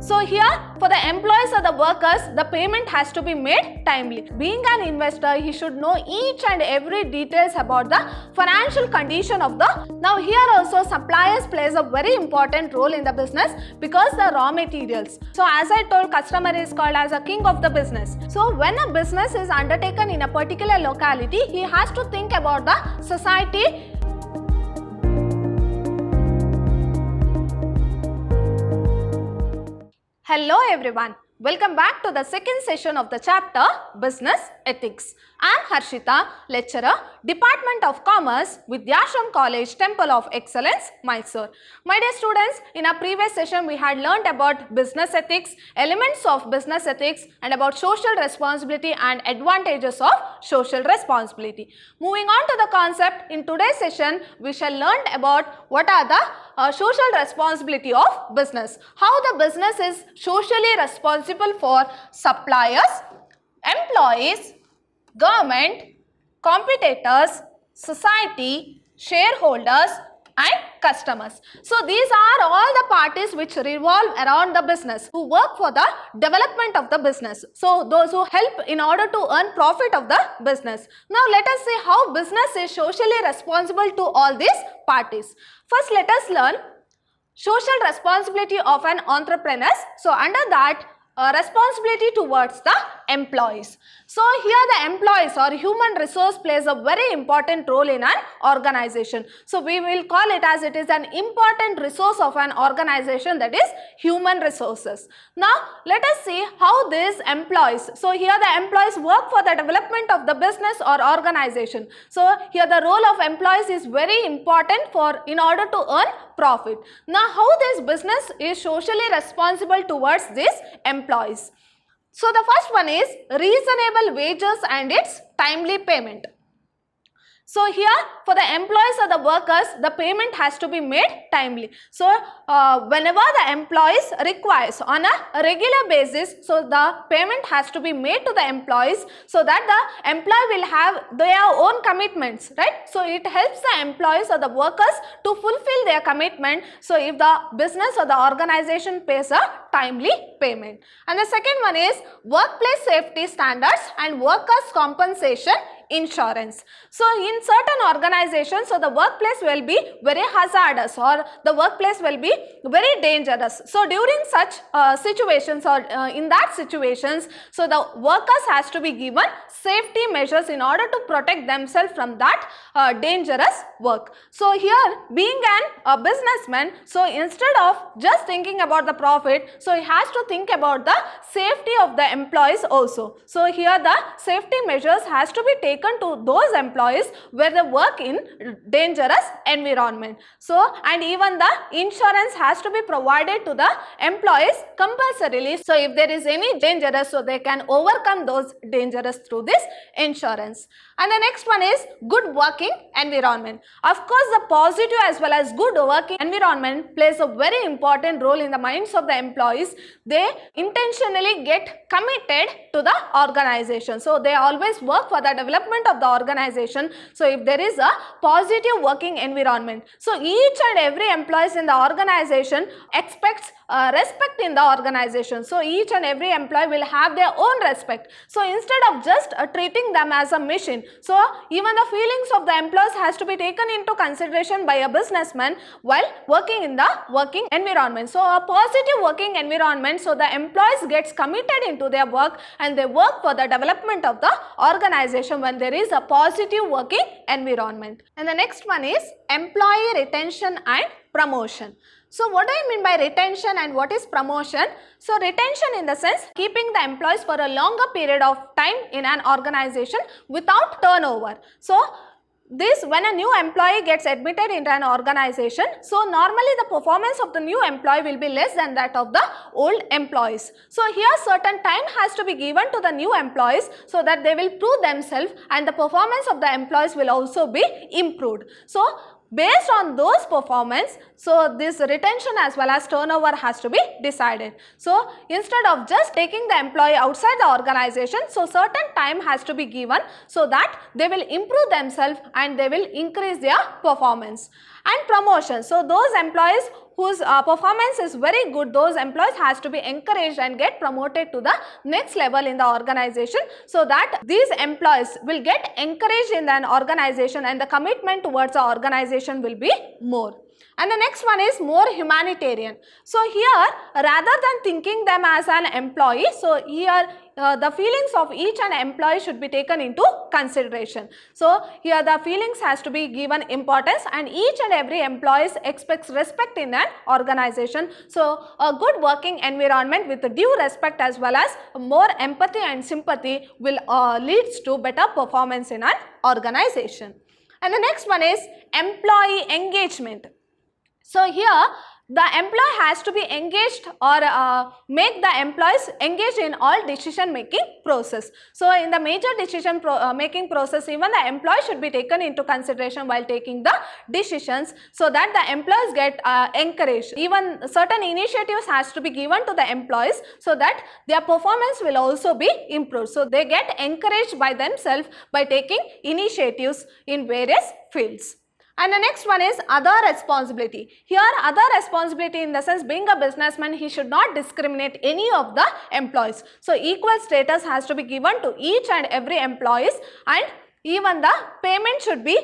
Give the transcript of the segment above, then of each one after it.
So here for the employees or the workers, the payment has to be made timely. Being an investor, he should know each and every details about the financial condition of the. Now here also suppliers plays a very important role in the business because the raw materials. So as I told, customer is called as a king of the business. So when a business is undertaken in a particular locality, he has to think about the society. Hello everyone, welcome back to the second session of the chapter Business Ethics. I am Harshita, lecturer, Department of Commerce, Vidyashram College, Temple of Excellence, Mysore. My dear students, in our previous session we had learned about business ethics, elements of business ethics and about social responsibility and advantages of social responsibility. Moving on to the concept, in today's session we shall learn about what are the social responsibility of business. How the business is socially responsible for suppliers, employees, government, competitors, society, shareholders and customers. So these are all the parties which revolve around the business, who work for the development of the business. So those who help in order to earn profit of the business. Now let us see how business is socially responsible to all these parties. First let us learn social responsibility of an entrepreneur. So under that, responsibility towards the employees. So here the employees or human resource plays a very important role in an organization. So we will call it as it is an important resource of an organization, that is human resources. Now let us see how these employees, so here the employees work for the development of the business or organization. So here the role of employees is very important in order to earn profit. Now how this business is socially responsible towards these employees. So the first one is reasonable wages and its timely payment. So here for the employees or the workers, the payment has to be made timely. So whenever the employees requires on a regular basis, so the payment has to be made to the employees so that the employee will have their own commitments, right? So it helps the employees or the workers to fulfill their commitment. So if the business or the organization pays a timely payment. And the second one is workplace safety standards and workers' compensation insurance. So in certain organizations, so the workplace will be very hazardous or the workplace will be very dangerous. So during such situations or in that situations, so the workers has to be given safety measures in order to protect themselves from that dangerous work. So here being a businessman, so instead of just thinking about the profit, so he has to think about the safety of the employees also. So here the safety measures has to be taken to those employees where they work in dangerous environment. So and even the insurance has to be provided to the employees compulsorily. So if there is any dangerous, so they can overcome those dangerous through this insurance. And the next one is good working environment. Of course, the positive as well as good working environment plays a very important role in the minds of the employees. They intentionally get committed to the organization. So they always work for the development of the organization. So if there is a positive working environment, so each and every employees in the organization expects respect in the organization. So each and every employee will have their own respect. So instead of just treating them as a machine, so even the feelings of the employees has to be taken into consideration by a businessman while working in the working environment. So a positive working environment, so the employees gets committed into their work and they work for the development of the organization when there is a positive working environment. And the next one is employee retention and promotion. So what do I mean by retention and what is promotion? So retention in the sense keeping the employees for a longer period of time in an organization without turnover. So this when a new employee gets admitted into an organization, so normally the performance of the new employee will be less than that of the old employees. So here certain time has to be given to the new employees so that they will prove themselves and the performance of the employees will also be improved. So based on those performance, so this retention as well as turnover has to be decided. So instead of just taking the employee outside the organization, so certain time has to be given so that they will improve themselves and they will increase their performance. And promotion, so those employees whose performance is very good, those employees has to be encouraged and get promoted to the next level in the organization, so that these employees will get encouraged in an organization and the commitment towards the organization will be more. And the next one is more humanitarian. So here, rather than thinking them as an employee, so here the feelings of each and employee should be taken into consideration. So here the feelings has to be given importance, and each and every employee expects respect in an organization. So a good working environment with due respect as well as more empathy and sympathy will leads to better performance in an organization. And the next one is employee engagement. So here the employee has to be engaged or make the employees engaged in all decision making process. So in the major decision making process, even the employee should be taken into consideration while taking the decisions, so that the employees get encouraged. Even certain initiatives has to be given to the employees, so that their performance will also be improved. So they get encouraged by themselves by taking initiatives in various fields. And the next one is other responsibility. Here other responsibility in the sense, being a businessman, he should not discriminate any of the employees. So equal status has to be given to each and every employees, and even the payment should be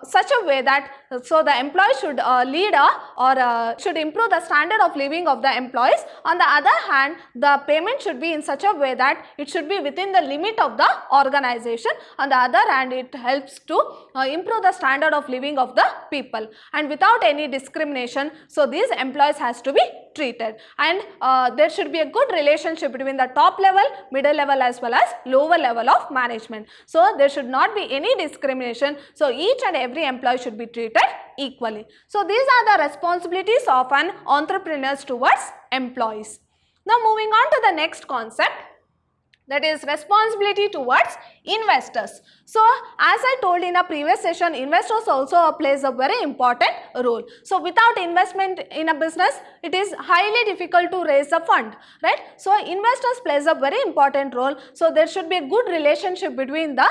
such a way that so the employee should lead or should improve the standard of living of the employees. On the other hand, the payment should be in such a way that it should be within the limit of the organization. On the other hand, it helps to improve the standard of living of the people, and without any discrimination. So these employees has to be treated, and there should be a good relationship between the top level, middle level as well as lower level of management. So there should not be any discrimination. So each and every employee should be treated equally. So these are the responsibilities of an entrepreneur towards employees. Now moving on to the next concept, that is responsibility towards investors. So as I told in a previous session, investors also plays a very important role. So without investment in a business, it is highly difficult to raise a fund, right? So investors plays a very important role. So there should be a good relationship between the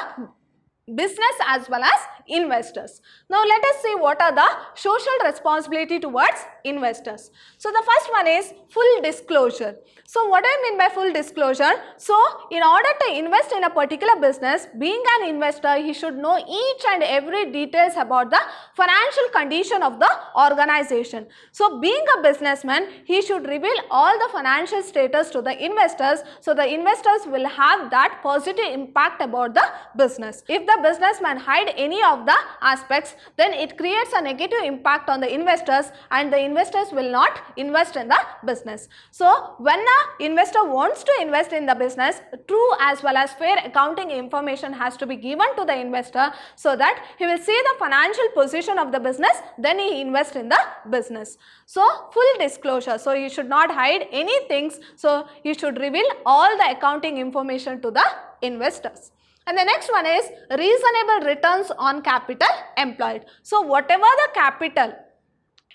business as well as investors. Now let us see what are the social responsibility towards investors. So the first one is full disclosure. So what do I mean by full disclosure? So in order to invest in a particular business, being an investor, he should know each and every details about the financial condition of the organization. So being a businessman, he should reveal all the financial status to the investors, so the investors will have that positive impact about the business. If the businessman hide any of the aspects, then it creates a negative impact on the investors, and the investors will not invest in the business. So when an investor wants to invest in the business, true as well as fair accounting information has to be given to the investor, so that he will see the financial position of the business, then he invests in the business. So full disclosure. So you should not hide any things. So you should reveal all the accounting information to the investors. And the next one is reasonable returns on capital employed. So whatever the capital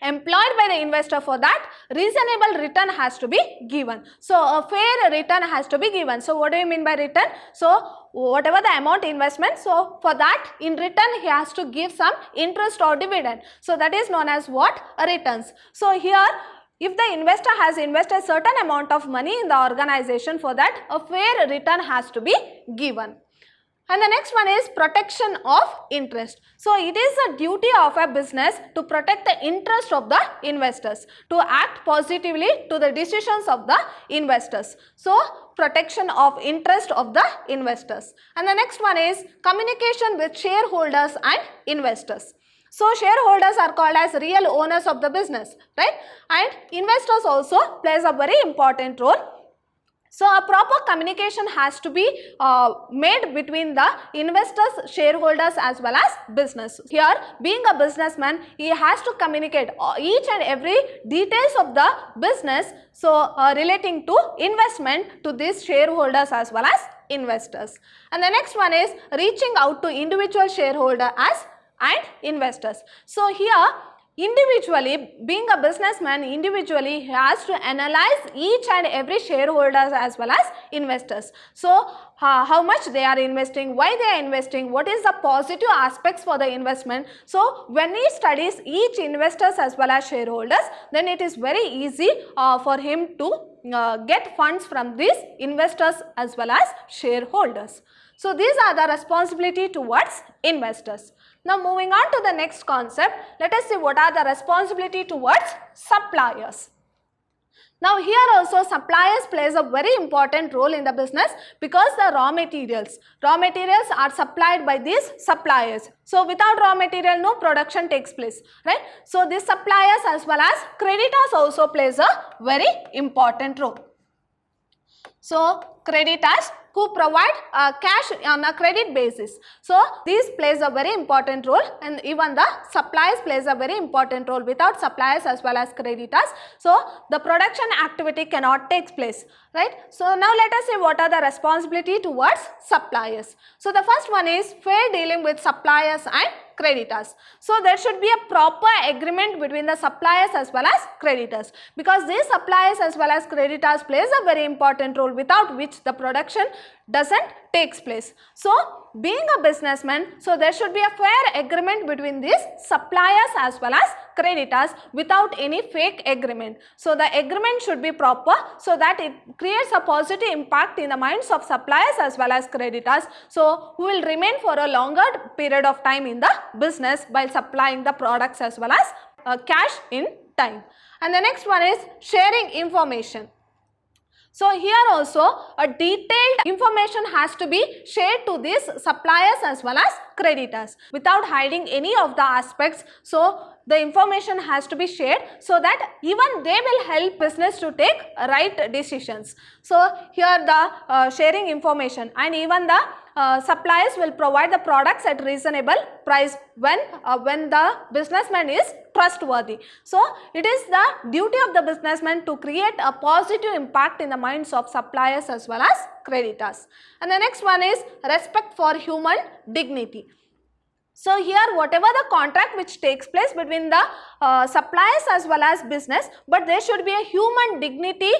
employed by the investor, for that reasonable return has to be given. So a fair return has to be given. So what do you mean by return? So whatever the amount investment, so for that in return he has to give some interest or dividend. So that is known as what? Returns. So here, if the investor has invested a certain amount of money in the organization, for that a fair return has to be given. And the next one is protection of interest. So it is a duty of a business to protect the interest of the investors, to act positively to the decisions of the investors. So protection of interest of the investors. And the next one is communication with shareholders and investors. So shareholders are called as real owners of the business, right? And investors also plays a very important role. So a proper communication has to be made between the investors, shareholders as well as business. Here, being a businessman, he has to communicate each and every details of the business, so relating to investment to these shareholders as well as investors. And the next one is reaching out to individual shareholder and investors. So here, individually, being a businessman, individually he has to analyze each and every shareholders as well as investors. So, how much they are investing, why they are investing, what is the positive aspects for the investment. So, when he studies each investors as well as shareholders, then it is very easy for him to get funds from these investors as well as shareholders. So, these are the responsibility towards investors. Now, moving on to the next concept, let us see what are the responsibility towards suppliers. Now, here also suppliers plays a very important role in the business because the raw materials are supplied by these suppliers. So, without raw material, no production takes place, right? So, these suppliers as well as creditors also plays a very important role. So, creditors who provide cash on a credit basis. So, this plays a very important role, and even the suppliers plays a very important role. Without suppliers as well as creditors, so the production activity cannot take place, right? So, now let us see what are the responsibility towards suppliers. So, the first one is fair dealing with suppliers and creditors. So, there should be a proper agreement between the suppliers as well as creditors, because these suppliers as well as creditors plays a very important role, without which the production doesn't takes place. So, being a businessman, so there should be a fair agreement between these suppliers as well as creditors without any fake agreement. So, the agreement should be proper so that it creates a positive impact in the minds of suppliers as well as creditors. So, who will remain for a longer period of time in the business by supplying the products as well as cash in time. And the next one is sharing information. So, here also a detailed information has to be shared to these suppliers as well as creditors without hiding any of the aspects. So, the information has to be shared so that even they will help business to take right decisions. So, here the sharing information, and even the suppliers will provide the products at reasonable price when the businessman is trustworthy. So, it is the duty of the businessman to create a positive impact in the minds of suppliers as well as creditors. And the next one is respect for human dignity. So, here whatever the contract which takes place between the suppliers as well as business, but there should be a human dignity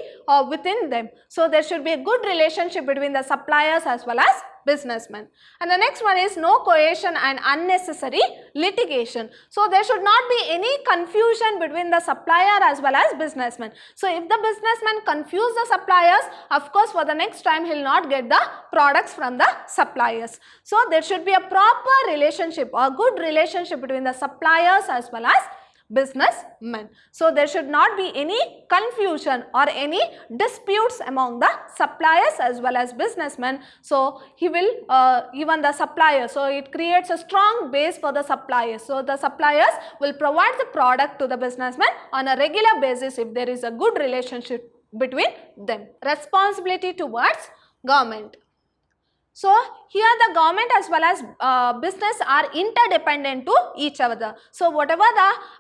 within them. So, there should be a good relationship between the suppliers as well as businessmen. And the next one is no coercion and unnecessary litigation. So, there should not be any confusion between the supplier as well as businessman. So, if the businessman confuse the suppliers, of course, for the next time he will not get the products from the suppliers. So, there should be a proper relationship or good relationship between the suppliers as well as businessmen. So, there should not be any confusion or any disputes among the suppliers as well as businessmen. So, he will even the supplier. So, it creates a strong base for the suppliers. So, the suppliers will provide the product to the businessman on a regular basis if there is a good relationship between them. Responsibility towards government. So, here the government as well as business are interdependent to each other. So, whatever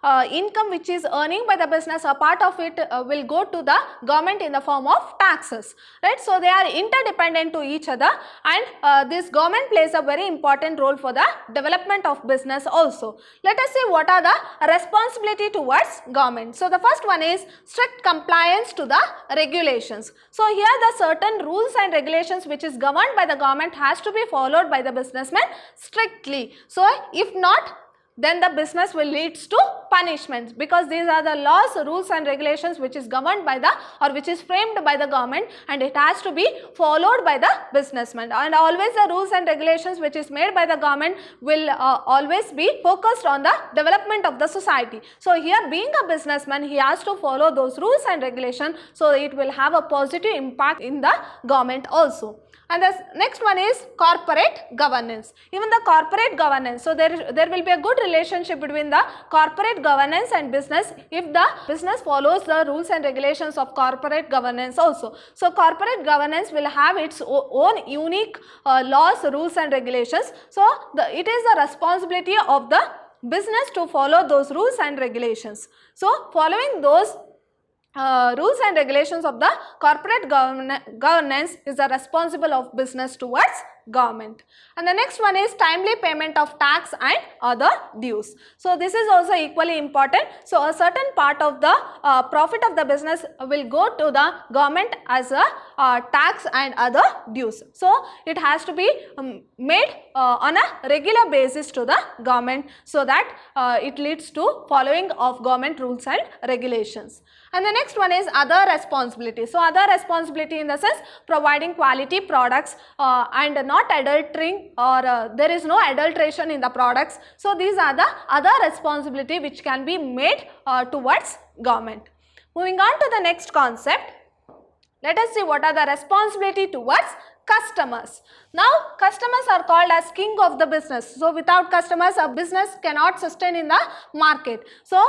the income which is earning by the business, a part of it will go to the government in the form of taxes, right. So, they are interdependent to each other, and this government plays a very important role for the development of business also. Let us see what are the responsibility towards government. So, the first one is strict compliance to the regulations. So, here the certain rules and regulations which is governed by the government has to be followed by the businessman strictly. So, if not, then the business will leads to punishments, because these are the laws, rules and regulations which is governed by the or which is framed by the government, and it has to be followed by the businessman. And always the rules and regulations which is made by the government will always be focused on the development of the society. So, here being a businessman, he has to follow those rules and regulations, so it will have a positive impact in the government also. And the next one is corporate governance. Even the corporate governance, so there will be a good relationship between the corporate governance and business if the business follows the rules and regulations of corporate governance also. So, corporate governance will have its own unique laws, rules and regulations. So, it is the responsibility of the business to follow those rules and regulations. So, following those rules and regulations of the corporate governance is the responsible of business towards government. And the next one is timely payment of tax and other dues. So this is also equally important. So a certain part of the profit of the business will go to the government as a tax and other dues. So it has to be made on a regular basis to the government, so that it leads to following of government rules and regulations. And the next one is other responsibility. So other responsibility in the sense providing quality products and not adultering, or there is no adulteration in the products. So these are the other responsibility which can be made towards government. Moving on to the next concept, let us see what are the responsibility towards customers. Now customers are called as king of the business. So without customers a business cannot sustain in the market. So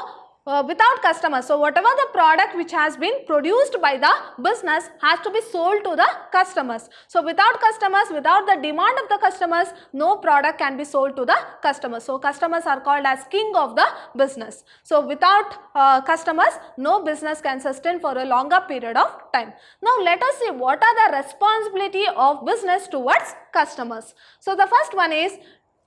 without customers, so whatever the product which has been produced by the business has to be sold to the customers. So without customers, without the demand of the customers, no product can be sold to the customers. So customers are called as king of the business. So without customers, no business can sustain for a longer period of time. Now let us see what are the responsibility of business towards customers. So the first one is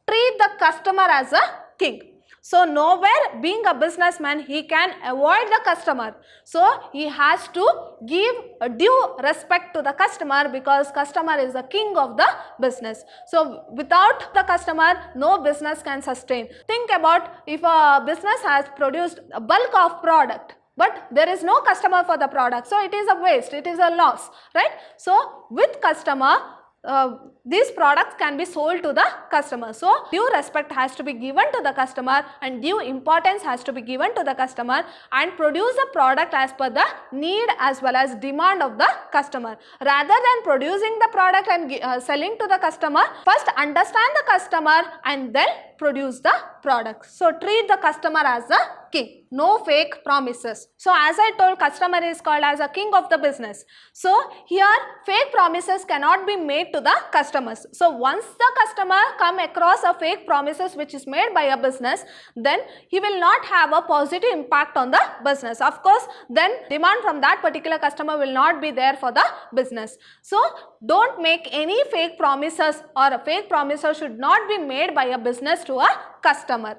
treat the customer as a king. So nowhere being a businessman he can avoid the customer. So he has to give due respect to the customer, because customer is the king of the business. So without the customer no business can sustain. Think about if a business has produced a bulk of product, but there is no customer for the product, so it is a waste, it is a loss, right? So with customer these products can be sold to the customer. So due respect has to be given to the customer and due importance has to be given to the customer, and produce the product as per the need as well as demand of the customer. Rather than producing the product and selling to the customer, first understand the customer and then produce the product. So treat the customer as a king. No fake promises. So as I told, customer is called as a king of the business. So here fake promises cannot be made to the customers. So once the customer come across a fake promises which is made by a business, then he will not have a positive impact on the business. Of course, then demand from that particular customer will not be there for the business. So don't make any fake promises, or a fake promises should not be made by a business to a customer.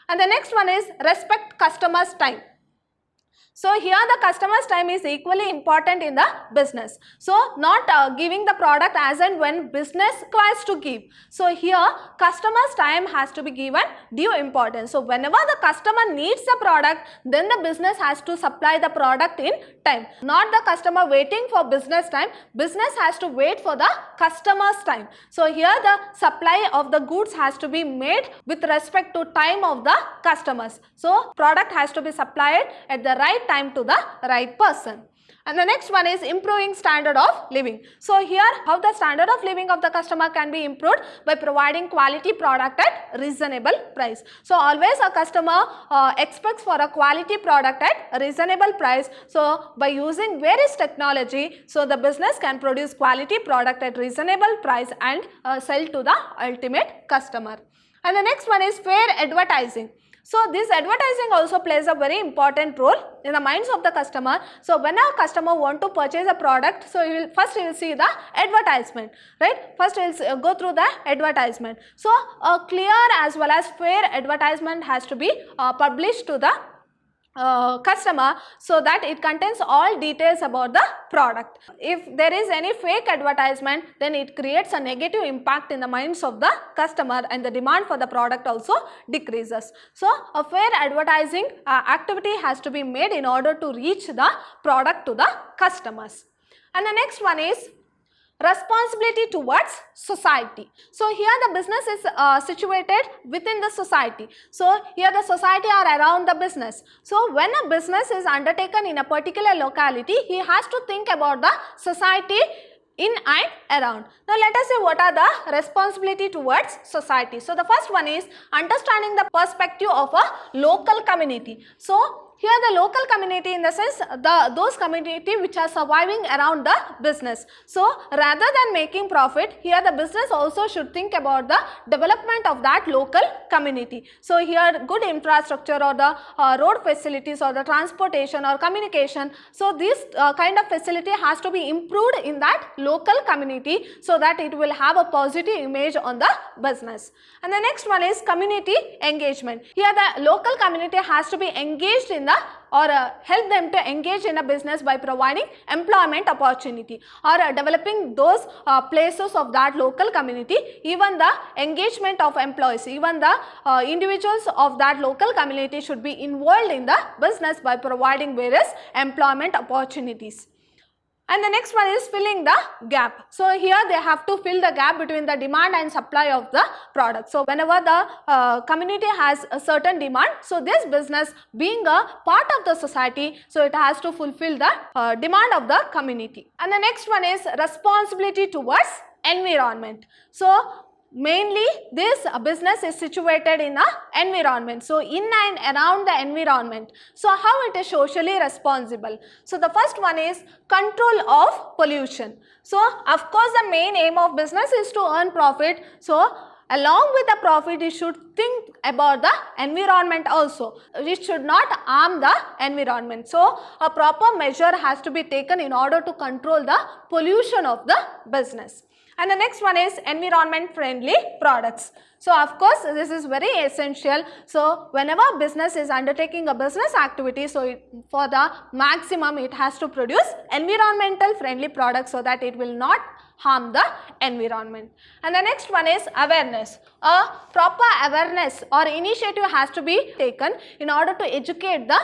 And the next one is respect customers' time. So here the customer's time is equally important in the business. So not giving the product as and when business requires to give. So here customer's time has to be given due importance. So whenever the customer needs the product, then the business has to supply the product in time. Not the customer waiting for business time. Business has to wait for the customer's time. So here the supply of the goods has to be made with respect to time of the customers. So product has to be supplied at the right time to the right person. And the next one is improving standard of living. So here how the standard of living of the customer can be improved by providing quality product at reasonable price. So always a customer expects for a quality product at a reasonable price. So by using various technology, so the business can produce quality product at reasonable price and sell to the ultimate customer. And the next one is fair advertising. So this advertising also plays a very important role in the minds of the customer. So when a customer want to purchase a product, so he will see the advertisement, right? First he will go through the advertisement. So a clear as well as fair advertisement has to be published to the customer, so that it contains all details about the product. If there is any fake advertisement, then it creates a negative impact in the minds of the customer and the demand for the product also decreases. So a fair advertising activity has to be made in order to reach the product to the customers. And the next one is responsibility towards society. So here the business is situated within the society. So here the society are around the business. So when a business is undertaken in a particular locality, he has to think about the society in and around. Now let us see what are the responsibility towards society. So the first one is understanding the perspective of a local community. So here the local community in the sense those community which are surviving around the business. So rather than making profit, here the business also should think about the development of that local community. So here good infrastructure or the road facilities or the transportation or communication, so this kind of facility has to be improved in that local community so that it will have a positive image on the business. And the next one is community engagement. Here the local community has to be engaged in the or help them to engage in a business by providing employment opportunity or developing those places of that local community. Even the engagement of employees, even the individuals of that local community should be involved in the business by providing various employment opportunities. And the next one is filling the gap. So here they have to fill the gap between the demand and supply of the product. So whenever the community has a certain demand, so this business being a part of the society, so it has to fulfill the demand of the community. And the next one is responsibility towards environment. So mainly this business is situated in a environment, so in and around the environment. So how it is socially responsible? So the first one is control of pollution. So of course the main aim of business is to earn profit. So along with the profit, you should think about the environment also. It should not harm the environment. So a proper measure has to be taken in order to control the pollution of the business. And the next one is environment friendly products. So of course this is very essential. So whenever business is undertaking a business activity, so for the maximum it has to produce environmental friendly products so that it will not harm the environment. And the next one is awareness. A proper awareness or initiative has to be taken in order to educate the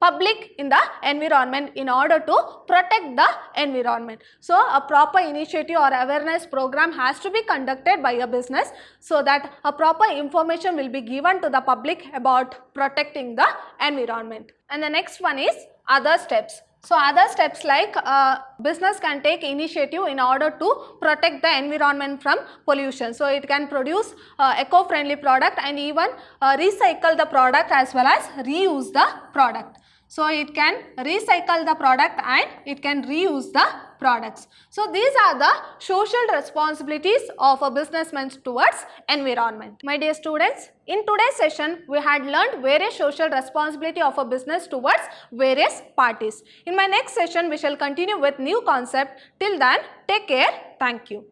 public in the environment in order to protect the environment. So a proper initiative or awareness program has to be conducted by a business so that a proper information will be given to the public about protecting the environment. And the next one is other steps. So other steps like business can take initiative in order to protect the environment from pollution. So it can produce eco-friendly product and even recycle the product as well as reuse the product. So it can recycle the product and it can reuse the products. So these are the social responsibilities of a businessman towards environment. My dear students, in today's session we had learned various social responsibility of a business towards various parties. In my next session we shall continue with new concept. Till then, take care. Thank you.